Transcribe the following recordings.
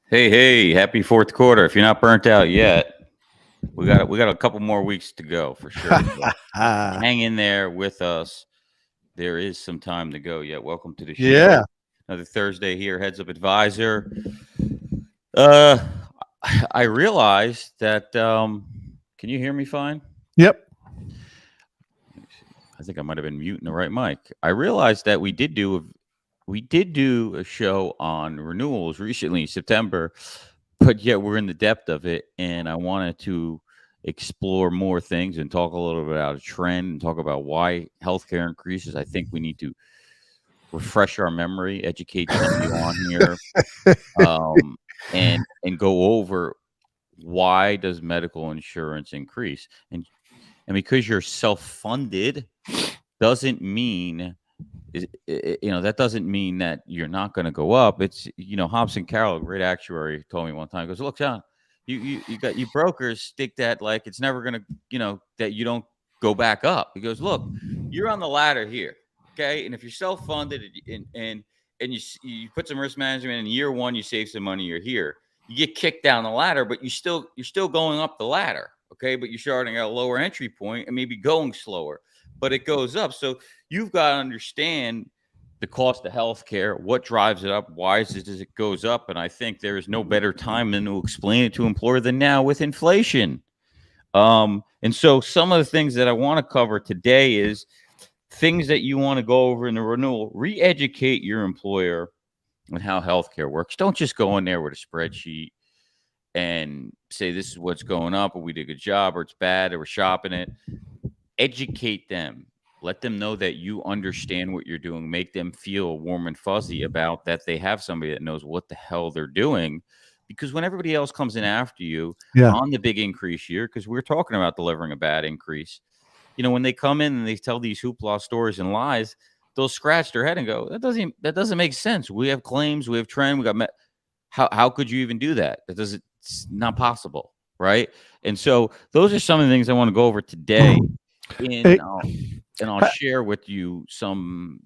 Hey, happy fourth quarter. If you're not burnt out yet, we got a couple more weeks to go for sure. So hang in there with us. There is some time to go yet. Welcome to the Yeah. show. Another Thursday here, Heads Up Advisor. Uh I realized that can you hear me fine? Yep. Let me see. I think I might have been muting the right mic. I realized that we did do a show on renewals recently in September, but yet we're in the depth of it, and I wanted to explore more things and talk a little bit about a trend and talk about why healthcare increases. I think we need to refresh our memory, educate some of you on here, um, and go over why does medical insurance increase, and because you're self-funded doesn't mean that doesn't mean that you're not going to go up. It's Hobson Carroll, a great actuary, told me one time. He goes, look, John, you got you brokers think that like it's never going to that you don't go back up. He goes, look, you're on the ladder here, okay, and if you're self-funded and you put some risk management in year one, you save some money, you're here, you get kicked down the ladder, but you're still going up the ladder, okay, but you're starting at a lower entry point and maybe going slower, but it goes up. So you've got to understand the cost of healthcare, what drives it up, why is it as it goes up, and I think there is no better time than to explain it to an employer than now with inflation. And so some of the things that I want to cover today is things that you want to go over in the renewal. Re-educate your employer on how healthcare works. Don't just go in there with a spreadsheet and say this is what's going up, or we did a good job, or it's bad, or we're shopping it. Educate them. Let them know that you understand what you're doing. Make them feel warm and fuzzy about that they have somebody that knows what the hell they're doing. Because when everybody else comes in after you Yeah. on the big increase year, because we're talking about delivering a bad increase, when they come in and they tell these hoopla stories and lies, they'll scratch their head and go, that doesn't make sense. We have claims, we have trend, we got how could you even do that? It's not possible, right? And so those are some of the things I want to go over today Hey, in and I'll share with you some.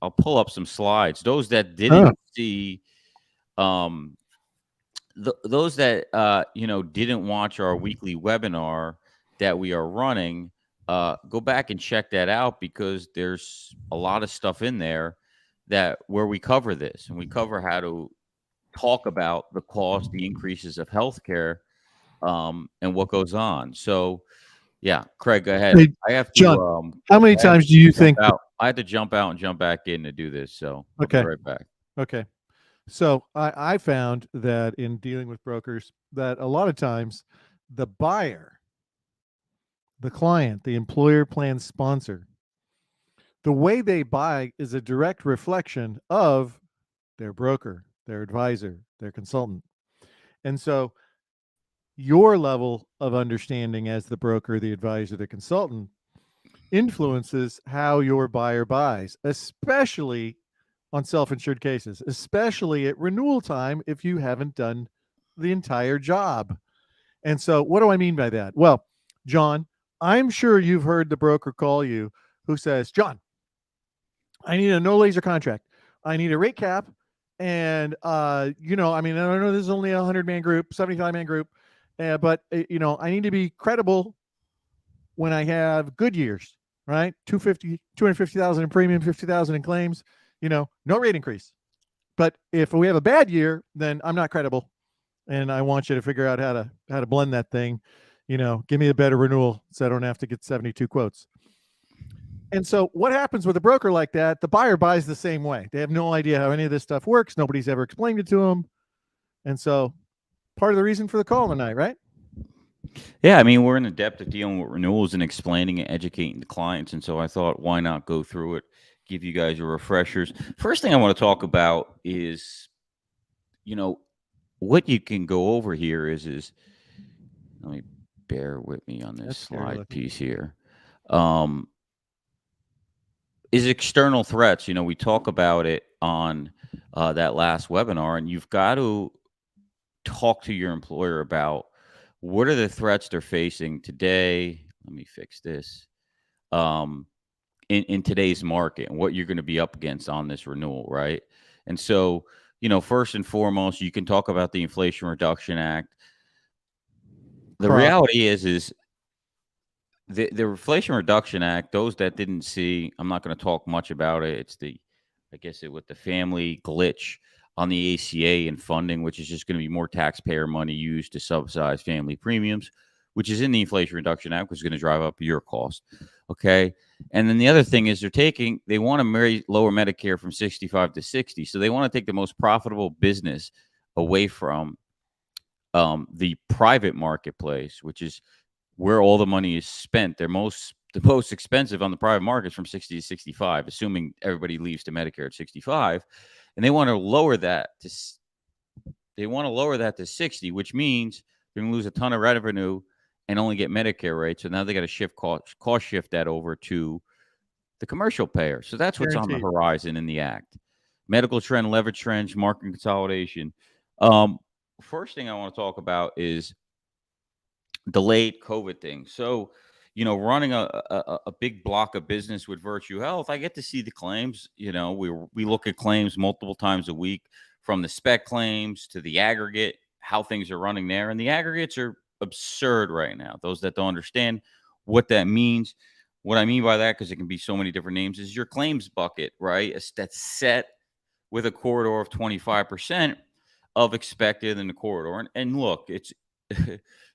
I'll pull up some slides. Those that oh, didn't see, um, those that didn't watch our weekly webinar that we are running, go back and check that out because there's a lot of stuff in there that where we cover this and we cover how to talk about the cost, the increases of healthcare, and what goes on. So yeah, Craig, go ahead. hey, I have to John, how many I have times do to you jump think? out. I had to jump out and jump back in to do this, so I'll be Okay. right back. Okay. So I found that in dealing with brokers, that a lot of times the buyer, the client, the employer plan sponsor, the way they buy is a direct reflection of their broker, their advisor, their consultant. And so your level of understanding as the broker, the advisor, the consultant influences how your buyer buys, especially on self-insured cases, especially at renewal time if you haven't done the entire job. And so what do I mean by that? Well, John, I'm sure you've heard the broker call you who says, John, I need a no laser contract. I need a rate cap. And, I mean, I know this is only a 100-man group, 75-man group, but, I need to be credible when I have good years, right? 250,000 in premium, 50,000 in claims, no rate increase. But if we have a bad year, then I'm not credible. And I want you to figure out how to blend that thing. Give me a better renewal so I don't have to get 72 quotes. And so what happens with a broker like that? The buyer buys the same way. They have no idea how any of this stuff works. Nobody's ever explained it to them. And so part of the reason for the call tonight, right? Yeah, I mean, we're in the depth of dealing with renewals and explaining and educating the clients, and so I thought, why not go through it, give you guys your refreshers. First thing I want to talk about is, you know, what you can go over here is let me bear with me on this That's scary slide looking. piece here. Um, is external threats. We talk about it on that last webinar, and you've got to talk to your employer about what are the threats they're facing today. Let me fix this. Um, in today's market and what you're going to be up against on this renewal, right? And so first and foremost, you can talk about the Inflation Reduction Act. The Cross. reality is the Inflation Reduction Act, those that didn't see, I'm not going to talk much about it. It's with the family glitch on the ACA and funding, which is just going to be more taxpayer money used to subsidize family premiums, which is in the Inflation Reduction Act, which is going to drive up your cost. Okay. And then the other thing is they want to lower Medicare from 65 to 60. So they want to take the most profitable business away from the private marketplace, which is where all the money is spent. The most expensive on the private market is from 60 to 65, assuming everybody leaves to Medicare at 65, and they want to lower that to 60, which means they're going to lose a ton of revenue and only get Medicare rates. So now they got to cost shift that over to the commercial payer. So that's what's on the horizon in the act: medical trend, leverage trends, market consolidation. First thing I want to talk about is delayed COVID thing. So, running a big block of business with Virtue Health, I get to see the claims. We look at claims multiple times a week, from the spec claims to the aggregate, how things are running there. And the aggregates are absurd right now. Those that don't understand what that means, what I mean by that, because it can be so many different names, is your claims bucket, right? That's set with a corridor of 25% of expected in the corridor. And look, it's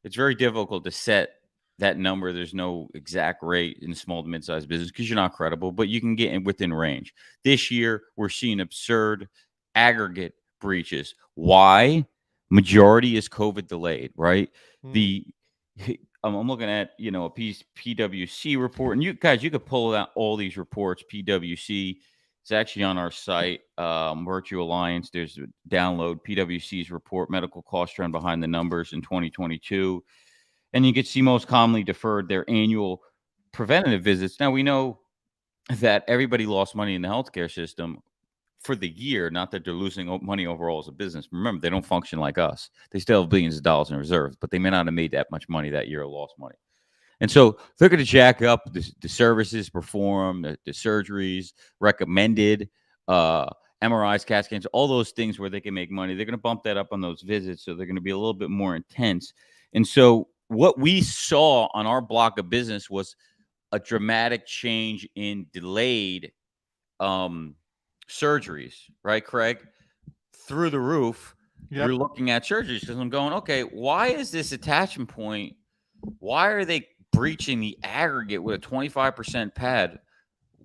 it's very difficult to set that number. There's no exact rate in small to mid-sized business because you're not credible, but you can get within range. This year, we're seeing absurd aggregate breaches. Why? Majority is COVID delayed, right? I'm looking at, a PwC report, and you guys, you could pull out all these reports. PwC, it's actually on our site, Virtue Alliance. There's a download PwC's report, medical cost trend behind the numbers in 2022. And you can see most commonly deferred their annual preventative visits. Now, we know that everybody lost money in the healthcare system for the year, not that they're losing money overall as a business. Remember, they don't function like us. They still have billions of dollars in reserves, but they may not have made that much money that year or lost money. And so they're going to jack up the services performed, the surgeries, recommended, MRIs, CAT scans, all those things where they can make money. They're going to bump that up on those visits, so they're going to be a little bit more intense. And so what we saw on our block of business was a dramatic change in delayed surgeries, right, Craig? Through the roof. Yep. You're looking at surgeries because I'm going, okay, why is this attachment point? Why are they breaching the aggregate with a 25% pad?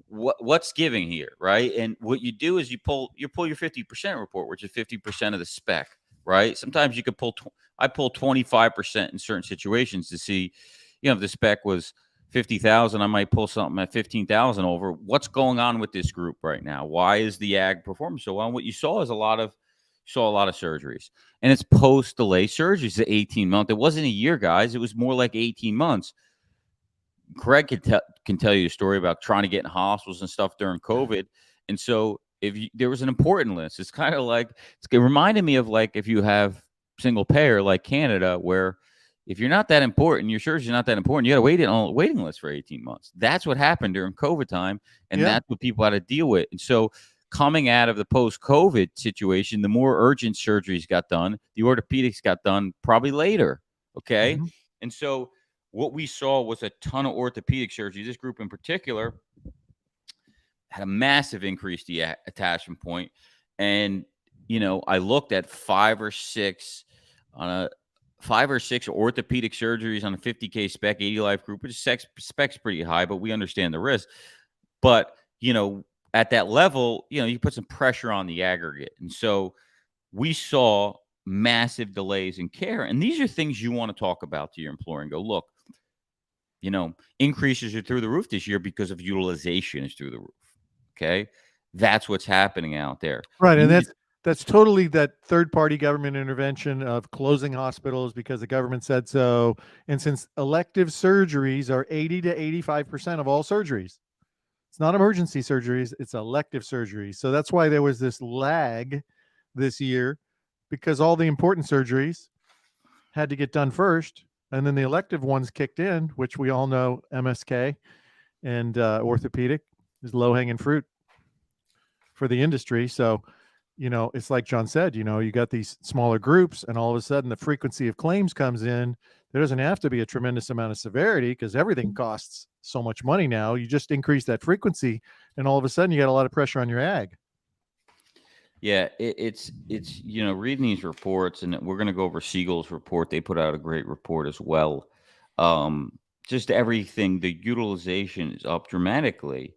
What's giving here, right? And what you do is you pull your 50% report, which is 50% of the spec, right? Sometimes you could I pull 25% in certain situations to see, if the spec was 50,000, I might pull something at 15,000 over. What's going on with this group right now? Why is the ag performing so well? And what you saw is a lot of surgeries, and it's post-delay surgeries at 18 months. It wasn't a year, guys. It was more like 18 months. Craig can tell you a story about trying to get in hospitals and stuff during COVID. And so there was an important list. It's kind of like, it reminded me of like if you have single payer like Canada, where if you're not that important, your surgery's not that important, you got to wait on a waiting list for 18 months. That's what happened during COVID time, and that's what people had to deal with. And so coming out of the post-COVID situation, the more urgent surgeries got done, the orthopedics got done probably later, okay? Mm-hmm. And so what we saw was a ton of orthopedic surgery. This group in particular had a massive increase to the attachment point. And, I looked at 5 or 6 orthopedic surgeries on a 50K spec 80 life group, which spec's pretty high, but we understand the risk. But, at that level, you put some pressure on the aggregate. And so we saw massive delays in care. And these are things you want to talk about to your employer and go, look, increases are through the roof this year because of utilization is through the roof. Okay. That's what's happening out there. Right. And that's totally that third-party government intervention of closing hospitals because the government said so. And since elective surgeries are 80 to 85% of all surgeries, it's not emergency surgeries, it's elective surgeries. So that's why there was this lag this year, because all the important surgeries had to get done first. And then the elective ones kicked in, which we all know MSK and orthopedic is low-hanging fruit for the industry. So it's like John said, you got these smaller groups, and all of a sudden the frequency of claims comes in. There doesn't have to be a tremendous amount of severity because everything costs so much money now. You just increase that frequency, and all of a sudden you got a lot of pressure on your ag. Yeah, it's reading these reports, and we're going to go over Siegel's report. They put out a great report as well. Um, just everything, the utilization is up dramatically,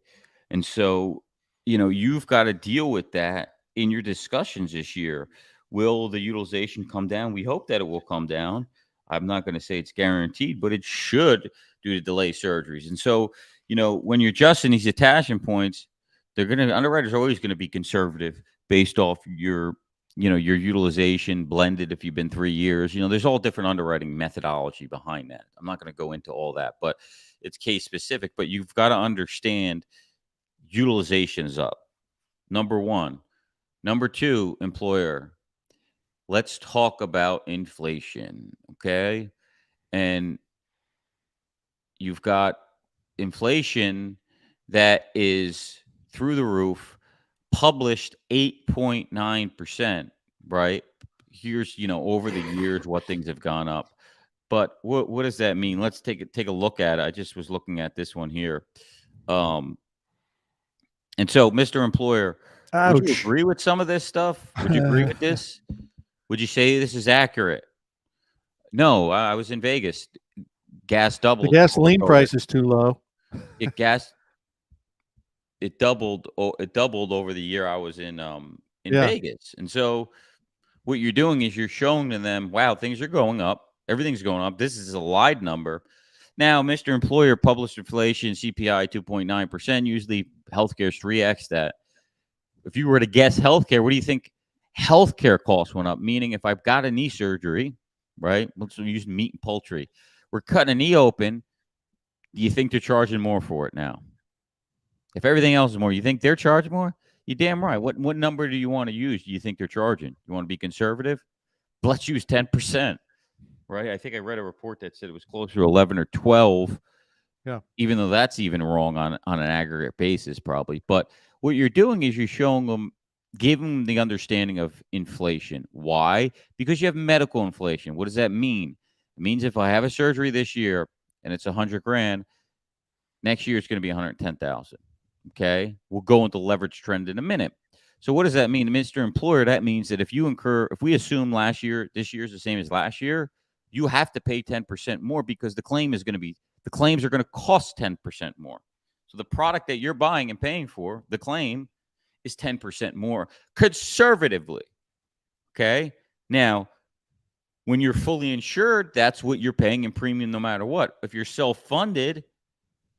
and so you've got to deal with that in your discussions this year. Will the utilization come down? We hope that it will come down. I'm not going to say it's guaranteed, but it should due to delay surgeries. And so when you're adjusting these attachment points, underwriters are always going to be conservative based off your utilization blended if you've been 3 years. There's all different underwriting methodology behind that. I'm not going to go into all that, but it's case specific. But you've got to understand utilization is up. Number one. Number two, employer, let's talk about inflation. Okay. And you've got inflation that is through the roof, published 8.9%, right? Here's, over the years, what things have gone up. But what does that mean? Let's take a look at it. I just was looking at this one here. And so, Mr. Employer, would you Ouch. agree with some of this stuff? Would you agree with this? Would you say this is accurate? No, I was in Vegas. Gas The doubled. gasoline price is too low. It doubled. It doubled over the year I was in Yeah. Vegas. And so what you're doing is you're showing to them, wow, things are going up. Everything's going up. This is a lied number. Now, Mr. Employer published inflation, CPI 2.9%. Usually healthcare is 3x that. If you were to guess healthcare, what do you think healthcare costs went up? Meaning if I've got a knee surgery, right? Let's use meat and poultry. We're cutting a knee open. Do you think they're charging more for it now? If everything else is more, you think they're charging more? You're damn right. What number do you want to use? Do you think they're charging? You want to be conservative? Let's use 10%, right? I think I read a report that said it was closer to 11 or 12. Yeah. Even though that's even wrong on an aggregate basis, probably. But what you're doing is you're showing them, giving them the understanding of inflation. Why? Because you have medical inflation. What does that mean? It means if I have a surgery this year and it's $100,000, next year it's going to be 110,000. Okay, we'll go into leverage trend in a minute. So what does that mean, Mr. Employer? That means that if we assume this year is the same as last year, you have to pay 10% more because the claims are going to cost 10% more. So the product that you're buying and paying for, the claim, is 10% more conservatively. Okay, now when you're fully insured, that's what you're paying in premium no matter what. If you're self-funded,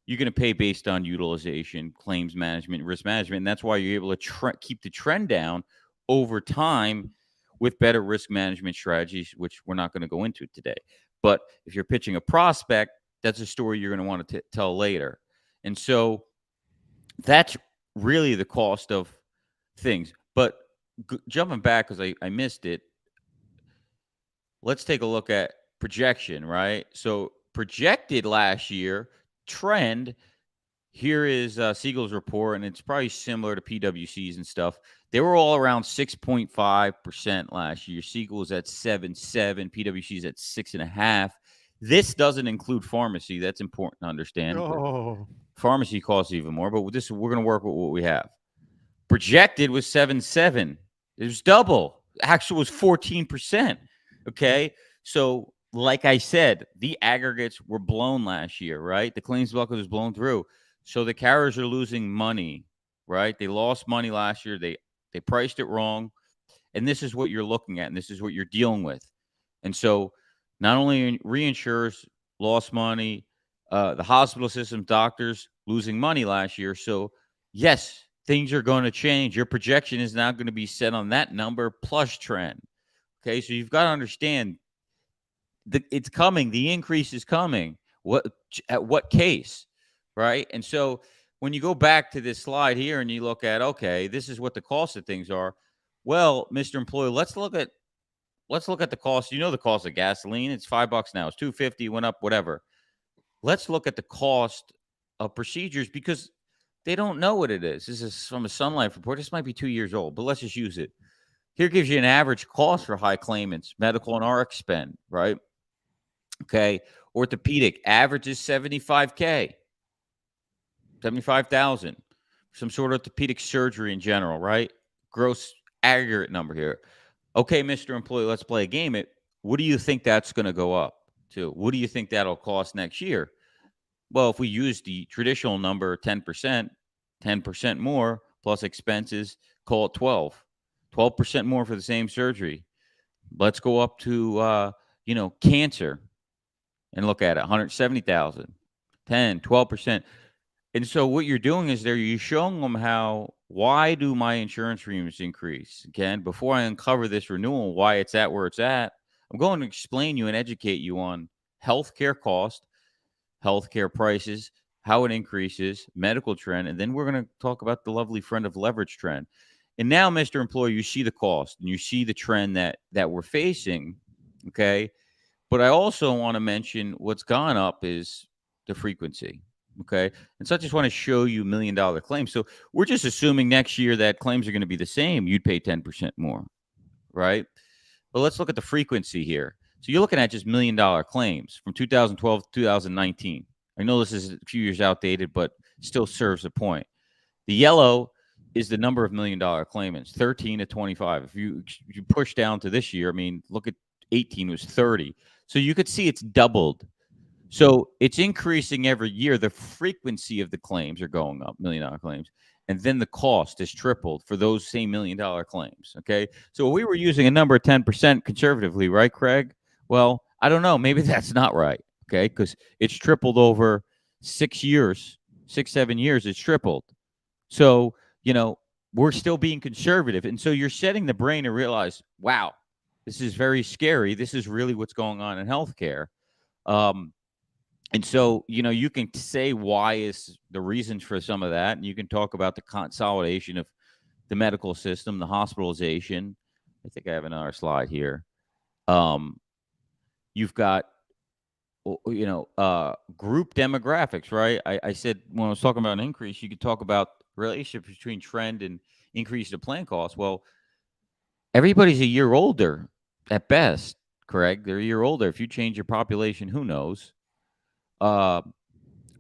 you're going to pay based on utilization, claims management, risk management. And that's why you're able to keep the trend down over time with better risk management strategies, which we're not going to go into today. But if you're pitching a prospect, that's a story you're going to want to tell later. And so that's really the cost of things. But jumping back, because I missed it, let's take a look at projection, right? So projected last year, trend, here is Siegel's report, and it's probably similar to PwC's and stuff. They were all around 6.5% last year. Siegel is at 7.7, PwC's at 6.5. This doesn't include pharmacy. That's important to understand. Oh. Pharmacy costs even more, but we're going to work with what we have. Projected was 7.7. It was double. Actual was 14%. Okay, so like I said, the aggregates were blown last year, right? The claims bucket was blown through. So the carriers are losing money, right? They lost money last year. They priced it wrong. And this is what you're looking at, and this is what you're dealing with. And so not only reinsurers lost money, the hospital system, doctors losing money last year. So yes, things are going to change. Your projection is not going to be set on that number plus trend. Okay, so you've got to understand it's coming. The increase is coming. At what case, right? And so when you go back to this slide here and you look at, okay, this is what the cost of things are. Well, Mr. Employee, let's look at the cost. You know the cost of gasoline. It's $5 now. It's $2.50. Went up. Whatever. Let's look at the cost of procedures because they don't know what it is. This is from a Sun Life report. This might be 2 years old, but let's just use it. Here gives you an average cost for high claimants, medical and RX spend, right? Okay. Orthopedic average is 75K, 75,000. Some sort of orthopedic surgery in general, right? Gross aggregate number here. Okay, Mr. Employee, let's play a game. What do you think that's going to go up to? What do you think that'll cost next year? Well, if we use the traditional number 10%, 10% more plus expenses, call it 12% more for the same surgery. Let's go up to cancer and look at it, 170,000, 10, 12%. And so what you're doing is you're showing them why do my insurance premiums increase? Again, before I uncover this renewal, why it's at where it's at, I'm going to explain you and educate you on healthcare cost, healthcare prices, how it increases, medical trend, and then we're going to talk about the lovely friend of leverage trend. And now, Mr. Employer, you see the cost and you see the trend that we're facing, okay? But I also want to mention what's gone up is the frequency. Okay. And so I just want to show you $1 million claims. So we're just assuming next year that claims are going to be the same. You'd pay 10% more. Right. But let's look at the frequency here. So you're looking at just $1 million claims from 2012 to 2019. I know this is a few years outdated, but still serves a point. The yellow is the number of $1 million claimants, 13 to 25. If you push down to this year, I mean, look at 18 was 30. So you could see it's doubled. So it's increasing every year. The frequency of the claims are going up, $1 million claims. And then the cost is tripled for those same $1 million claims. Okay. So we were using a number of 10% conservatively, right, Craig? Well, I don't know. Maybe that's not right. Okay. Because it's tripled over 6 years, 7 years, it's tripled. So, we're still being conservative. And so you're setting the brain to realize, wow, this is very scary. This is really what's going on in healthcare. And so, you can say why is the reasons for some of that. And you can talk about the consolidation of the medical system, the hospitalization. I think I have another slide here. You've got, group demographics, right? I said when I was talking about an increase, you could talk about relationship between trend and increase of plan costs. Well, everybody's a year older at best, Craig. They're a year older. If you change your population, who knows?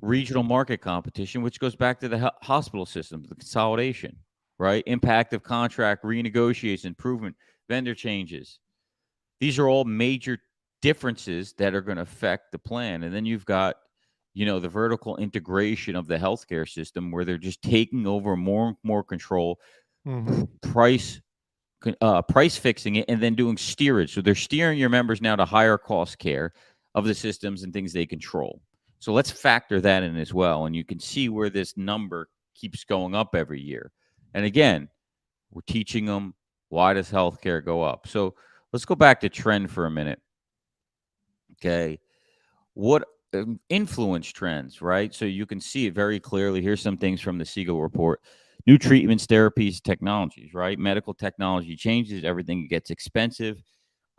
Regional market competition, which goes back to the hospital system, the consolidation, right? Impact of contract renegotiation, improvement, vendor changes. These are all major differences that are going to affect the plan. And then you've got, the vertical integration of the healthcare system where they're just taking over more and more control, price fixing it, and then doing steerage. So they're steering your members now to higher cost care of the systems and things they control. So let's factor that in as well. And you can see where this number keeps going up every year. And again, we're teaching them, why does healthcare go up? So let's go back to trend for a minute. Okay. What influence trends, right? So you can see it very clearly. Here's some things from the Siegel report. New treatments, therapies, technologies, right? Medical technology changes, everything gets expensive.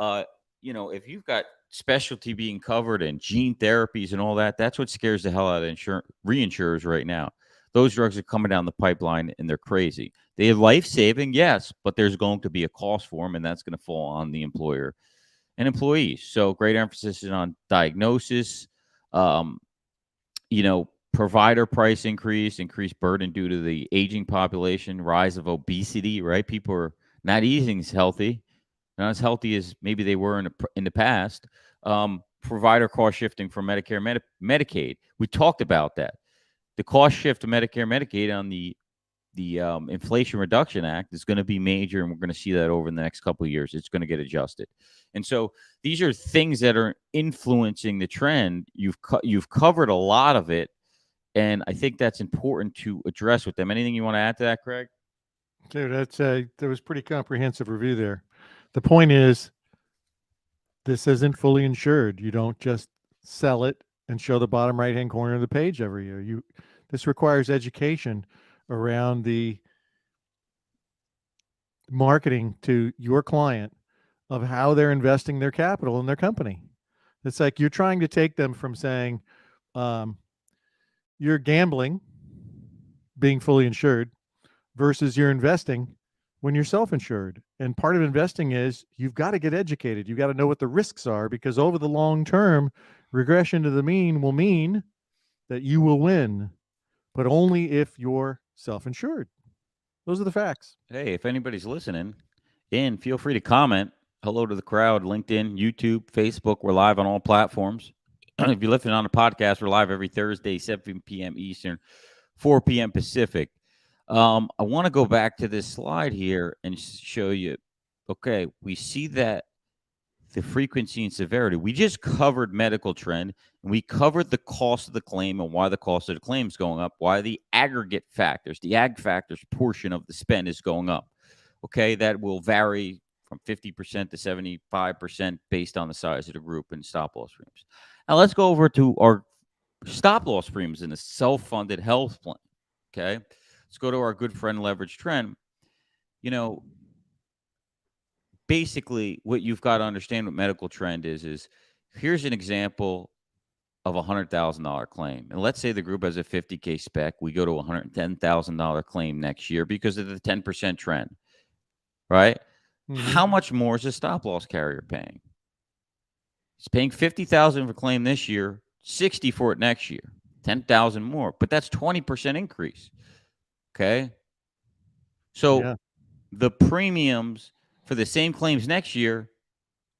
If you've got specialty being covered and gene therapies and all that, that's what scares the hell out of reinsurers right now. Those drugs are coming down the pipeline and they're crazy. They are life-saving, yes, but there's going to be a cost for them, and that's going to fall on the employer and employees. So great emphasis is on diagnosis, provider price increased burden due to the aging population, rise of obesity, right? People are not eating as healthy, not as healthy as maybe they were in the past. Provider cost shifting from Medicare, Medicaid. We talked about that. The cost shift to Medicare, Medicaid on the Inflation Reduction Act is going to be major, and we're going to see that over the next couple of years. It's going to get adjusted. And so these are things that are influencing the trend. You've covered a lot of it, and I think that's important to address with them. Anything you want to add to that, Craig? Dude, there was pretty comprehensive review there. The point is, this isn't fully insured. You don't just sell it and show the bottom right-hand corner of the page every year. This requires education around the marketing to your client of how they're investing their capital in their company. It's like you're trying to take them from saying you're gambling, being fully insured, versus you're investing when you're self-insured. And part of investing is you've got to get educated. You got to know what the risks are, because over the long term, regression to the mean will mean that you will win, but only if you're self-insured. Those are the facts. Hey, if anybody's listening in, feel free to comment. Hello to the crowd, LinkedIn, YouTube, Facebook. We're live on all platforms. If you're listening on the podcast, we're live every Thursday, 7 p.m. Eastern, 4 p.m. Pacific. I want to go back to this slide here and show you, okay, we see that the frequency and severity. We just covered medical trend, and we covered the cost of the claim and why the cost of the claim is going up, why the aggregate factors, the ag factors portion of the spend is going up. Okay, that will vary from 50% to 75% based on the size of the group and stop loss premiums. Now let's go over to our stop loss premiums in the self-funded health plan. Okay, let's go to our good friend leverage trend. Basically what you've got to understand what medical trend is here's an example of a $100,000 claim. And let's say the group has a 50K spec. We go to a $110,000 claim next year because of the 10% trend, right? Mm-hmm. How much more is a stop loss carrier paying? He's paying $50,000 for claim this year, $60,000 for it next year, $10,000 more, but that's 20% increase. Okay. So the premiums for the same claims next year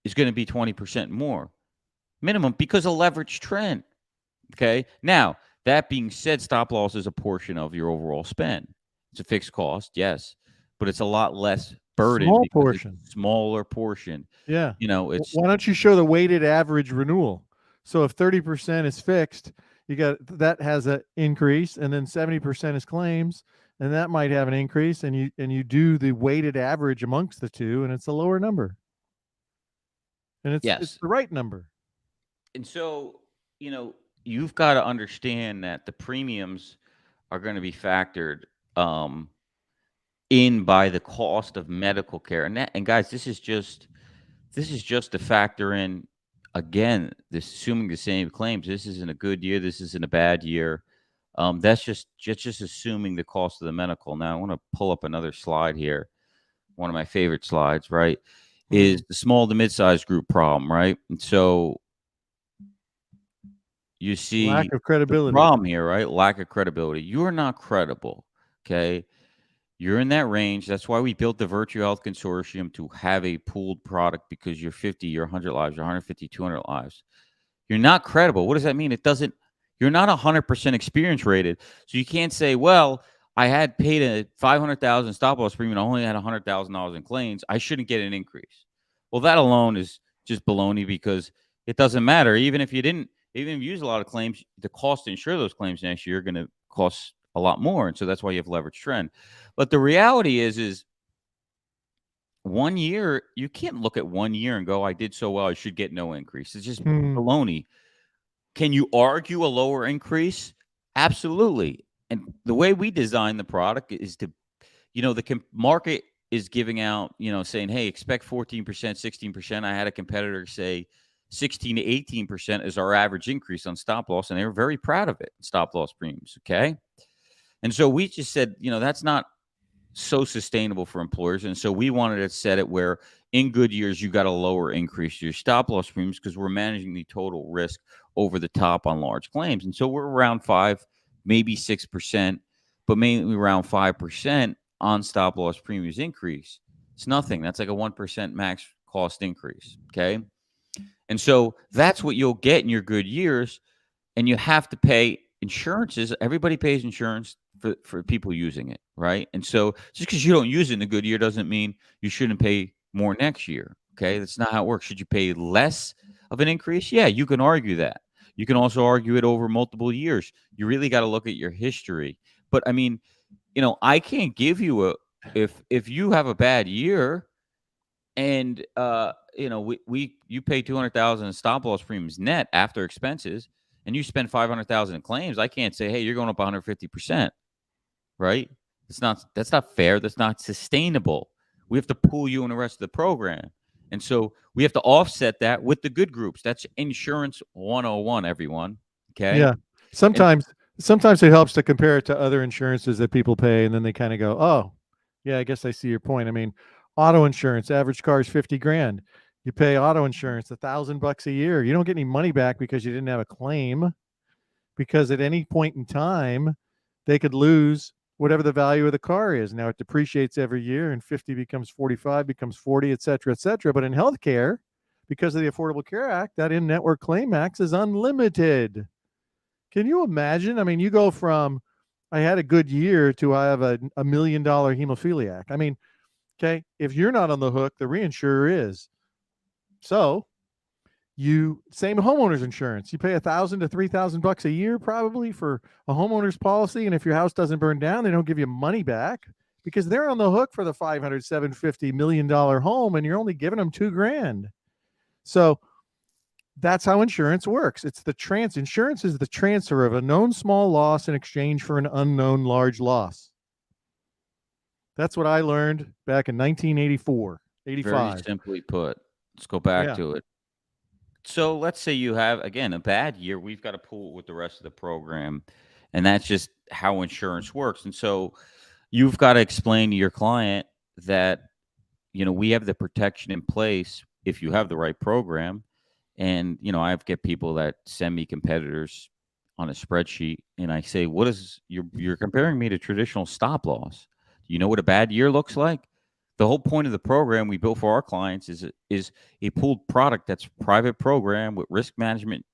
is going to be 20% more minimum because of leverage trend. Okay. Now, that being said, stop loss is a portion of your overall spend. It's a fixed cost, yes, but it's a lot less burden. Small portion. Smaller portion. Yeah. It's. Why don't you show the weighted average renewal? So if 30% is fixed, you got that has an increase, and then 70% is claims, and that might have an increase, and you do the weighted average amongst the two, and it's a lower number. And it's the right number. And so, you've got to understand that the premiums are going to be factored in by the cost of medical care. And guys, this is just to factor in, again, assuming the same claims. This isn't a good year. This isn't a bad year. That's just assuming the cost of the medical. Now, I want to pull up another slide here. One of my favorite slides, right, is the small to mid-sized group problem, right? And so you see lack of credibility. The problem here, right? Lack of credibility. You are not credible, okay? You're in that range. That's why we built the Virtue Health Consortium to have a pooled product, because you're 50, you're 100 lives, you're 150, 200 lives. You're not credible. What does that mean? You're not 100% experience rated. So you can't say, well, I had paid a $500,000 stop loss premium. I only had $100,000 in claims. I shouldn't get an increase. Well, that alone is just baloney, because it doesn't matter. Even if you use a lot of claims, the cost to insure those claims next year are going to cost a lot more. And so that's why you have leverage trend. But the reality is 1 year, you can't look at 1 year and go, I did so well, I should get no increase. It's just baloney. Can you argue a lower increase? Absolutely. And the way we design the product is to, the market is giving out, saying, hey, expect 14%, 16%. I had a competitor say 16 to 18% is our average increase on stop loss, and they were very proud of it, stop loss premiums, okay? And so we just said, that's not so sustainable for employers. And so we wanted to set it where in good years, you got a lower increase to your stop loss premiums, because we're managing the total risk over the top on large claims. And so we're around 5, maybe 6%, but mainly around 5% on stop loss premiums increase. It's nothing. That's like a 1% max cost increase, okay? And so that's what you'll get in your good years. And you have to pay insurances. Everybody pays insurance for people using it, right? And so just because you don't use it in a good year doesn't mean you shouldn't pay more next year, okay? That's not how it works. Should you pay less of an increase? Yeah, you can argue that. You can also argue it over multiple years. You really got to look at your history. But I mean, I can't give you if you have a bad year and you pay 200,000 in stop loss premiums net after expenses, and you spend 500,000 in claims, I can't say, hey, you're going up 150%, right? That's not fair. That's not sustainable. We have to pool you in the rest of the program. And so we have to offset that with the good groups. That's insurance 101, everyone. Okay. Yeah. Sometimes it helps to compare it to other insurances that people pay, and then they kind of go, oh, yeah, I guess I see your point. I mean, Auto insurance, average car is 50 grand. You pay auto insurance $1,000 a year. You don't get any money back because you didn't have a claim, because at any point in time, they could lose whatever the value of the car is. Now it depreciates every year, and 50 becomes 45, becomes 40, et cetera, et cetera. But in healthcare, because of the Affordable Care Act, that in-network claim max is unlimited. Can you imagine? I mean, you go from I had a good year to I have a $1 million hemophiliac. I mean, okay, if you're not on the hook, the reinsurer is. So you same homeowners insurance. You pay $1,000 to $3,000 a year probably for a homeowner's policy, and if your house doesn't burn down, they don't give you money back because they're on the hook for the 500, 750 million dollar home, and you're only giving them $2,000. So that's how insurance works. It's the insurance is the transfer of a known small loss in exchange for an unknown large loss. That's what I learned back in 1984, 85. Very simply put. Let's go back to it. So let's say you have, again, a bad year. We've got to pull it with the rest of the program. And that's just how insurance works. And so you've got to explain to your client that, we have the protection in place if you have the right program. And, I get people that send me competitors on a spreadsheet, and I say, what is you're comparing me to traditional stop loss. Do you know what a bad year looks like? The whole point of the program we built for our clients is a pooled product that's private program with risk management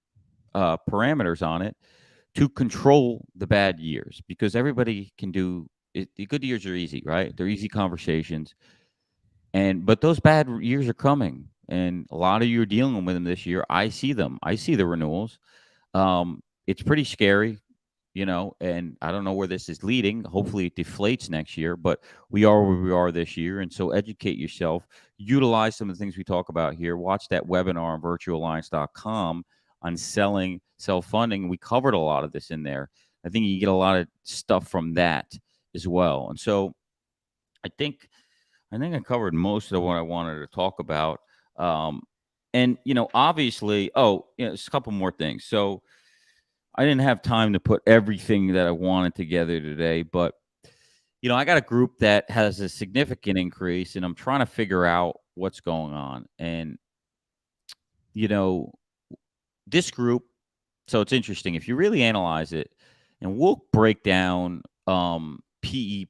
parameters on it to control the bad years, because everybody can do it. The good years are easy, right? They're easy conversations. But those bad years are coming, and a lot of you are dealing with them this year. I see them. I see the renewals. It's pretty scary, and I don't know where this is leading. Hopefully it deflates next year, but we are where we are this year. And so educate yourself, utilize some of the things we talk about here. Watch that webinar on virtualalliance.com on selling, self-funding. We covered a lot of this in there. I think you get a lot of stuff from that as well. And so I think I covered most of what I wanted to talk about. Obviously, just a couple more things. So I didn't have time to put everything that I wanted together today, but I got a group that has a significant increase, and I'm trying to figure out what's going on. And this group, so it's interesting if you really analyze it, and we'll break down PEPY,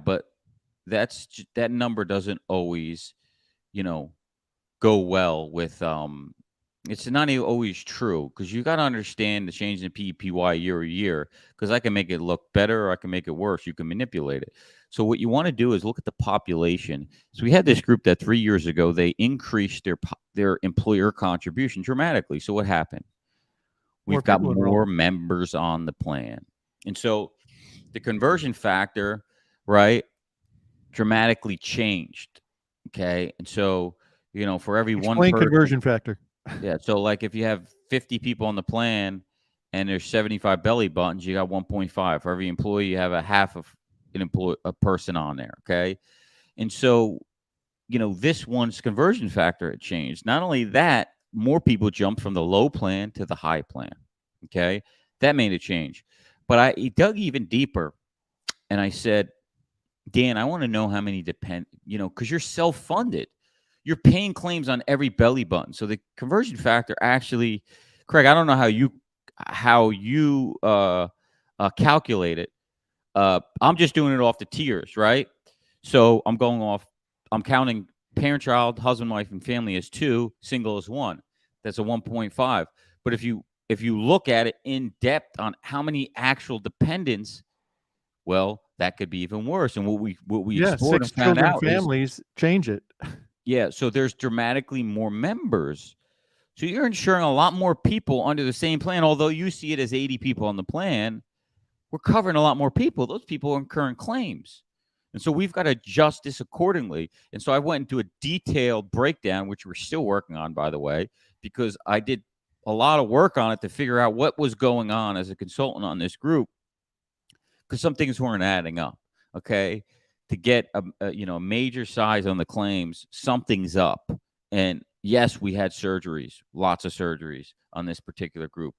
but that number doesn't always, go well with it's not always true, because you got to understand the change in PEPY year to year, because I can make it look better or I can make it worse. You can manipulate it. So what you want to do is look at the population. So we had this group that 3 years ago, they increased their employer contribution dramatically. So what happened? We've got more members on the plan. And so the conversion factor, right, dramatically changed. Okay. And so, for every one person, conversion factor. Yeah. So like if you have 50 people on the plan and there's 75 belly buttons, you got 1.5. For every employee, you have a half of a person on there. Okay. And so, this one's conversion factor had changed. Not only that, more people jumped from the low plan to the high plan. Okay. That made a change. But I dug even deeper, and I said, Dan, I want to know how many because you're self-funded. You're paying claims on every belly button. So the conversion factor actually, Craig, I don't know how you calculate it. I'm just doing it off the tiers, right? So I'm counting parent, child, husband, wife, and family as 2, single as 1. That's a 1.5. But if you look at it in depth on how many actual dependents, well, that could be even worse. And what we explored and found out families change it. Yeah, so there's dramatically more members. So you're insuring a lot more people under the same plan. Although you see it as 80 people on the plan, we're covering a lot more people. Those people are incurring claims. And so we've got to adjust this accordingly. And so I went into a detailed breakdown, which we're still working on, by the way, because I did a lot of work on it to figure out what was going on as a consultant on this group, because some things weren't adding up. Okay. To get a major size on the claims, something's up. And yes, we had surgeries, lots of surgeries on this particular group.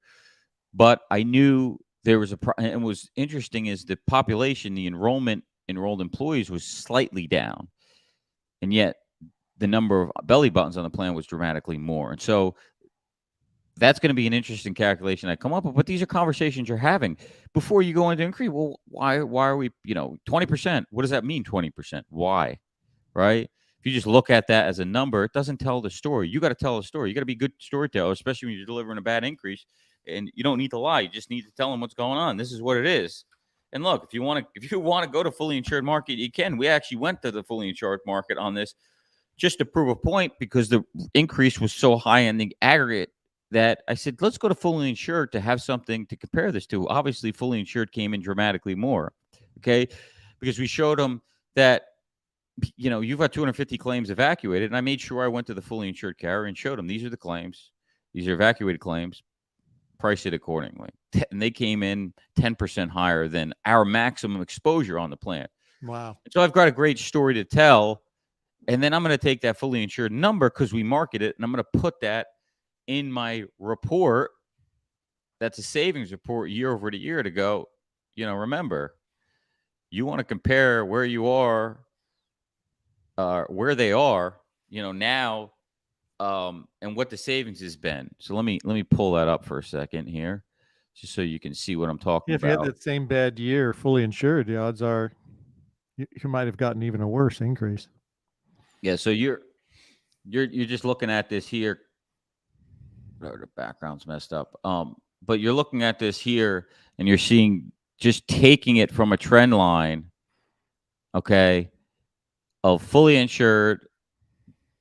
But I knew there was and what's interesting is the population, the enrolled employees was slightly down. and yet the number of belly buttons on the plan was dramatically more. And so that's going to be an interesting calculation I come up with. But these are conversations you're having before you go into increase. Well, why are we, 20%? What does that mean, 20%? Why? Right? If you just look at that as a number, it doesn't tell the story. You got to tell the story. You got to be a good storyteller, especially when you're delivering a bad increase. And you don't need to lie. You just need to tell them what's going on. This is what it is. And look, if you want to go to fully insured market, you can. We actually went to the fully insured market on this just to prove a point because the increase was so high in the aggregate that I said, let's go to fully insured to have something to compare this to. Obviously, fully insured came in dramatically more, okay? Because we showed them that, you've got 250 claims evacuated, and I made sure I went to the fully insured carrier and showed them these are the claims. These are evacuated claims. Price it accordingly. And they came in 10% higher than our maximum exposure on the plan. Wow. So I've got a great story to tell. And then I'm going to take that fully insured number because we market it, and I'm going to put that in my report. That's a savings report year over to year to go, remember, you want to compare where you are, where they are, now, and what the savings has been. So let me pull that up for a second here, just so you can see what I'm talking If you about. had that same bad year fully insured, the odds are you might have gotten even a worse increase. Yeah, so you're just looking at this here. Oh, the background's messed up. But you're looking at this here, and you're seeing just taking it from a trend line, okay, of fully insured,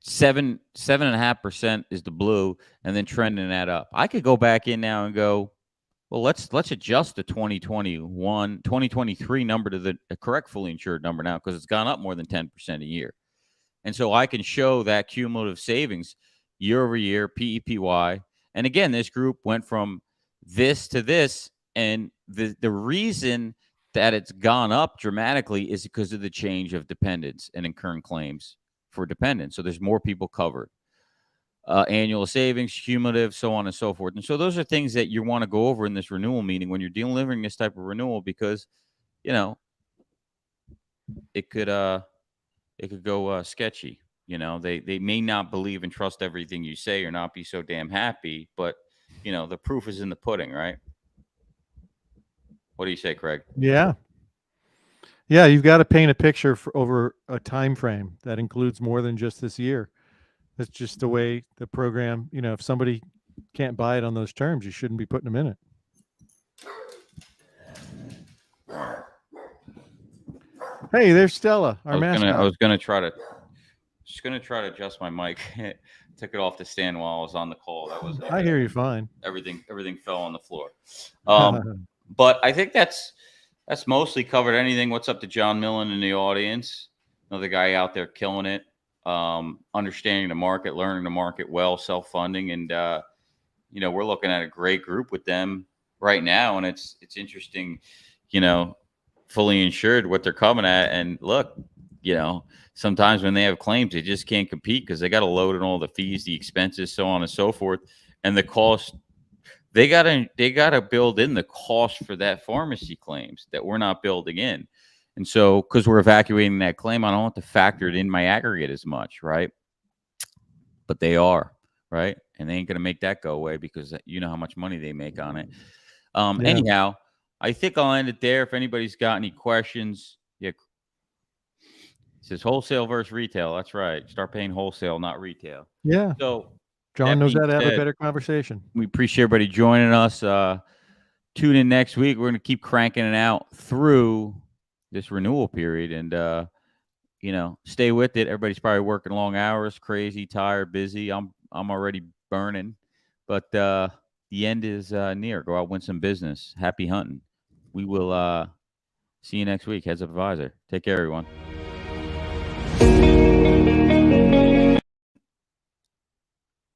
7.5% is the blue, and then trending that up. I could go back in now and go, well, let's adjust the 2023 number to the correct fully insured number now because it's gone up more than 10% a year. And so I can show that cumulative savings year over year, PEPY. And again, this group went from this to this. And the reason that it's gone up dramatically is because of the change of dependents and incurring claims for dependents. So there's more people covered. Annual savings, cumulative, so on and so forth. And so those are things that you want to go over in this renewal meeting when you're delivering this type of renewal because, it could go sketchy. They may not believe and trust everything you say or not be so damn happy, but the proof is in the pudding, right? What do you say, Craig? Yeah, you've got to paint a picture for over a time frame that includes more than just this year. That's just the way the program, if somebody can't buy it on those terms, you shouldn't be putting them in it. Hey, there's Stella, our mascot. I was gonna try to adjust my mic. Took it off the stand while I was on the call. That was. I hear you fine. Everything fell on the floor. But I think that's mostly covered. Anything? What's up to John Millen in the audience? Another guy out there killing it. Understanding the market, learning the market well, self-funding, and we're looking at a great group with them right now, and it's interesting, fully insured what they're coming at, and look, sometimes when they have claims, they just can't compete because they got to load in all the fees, the expenses, so on and so forth, and the cost. They gotta build in the cost for that pharmacy claims that we're not building in. And so, because we're evacuating that claim, I don't have to factor it in my aggregate as much, right? But they are, right? And they ain't going to make that go away because you know how much money they make on it. Anyhow, I think I'll end it there. If anybody's got any questions, it says wholesale versus retail. That's right. Start paying wholesale, not retail. Yeah. So John knows how to have a better conversation. We appreciate everybody joining us. Tune in next week. We're going to keep cranking it out through this renewal period, and stay with it. Everybody's probably working long hours, crazy, tired, busy. I'm already burning, but the end is near. Go out, win some business. Happy hunting. We will see you next week. Heads Up Advisor. Take care, everyone.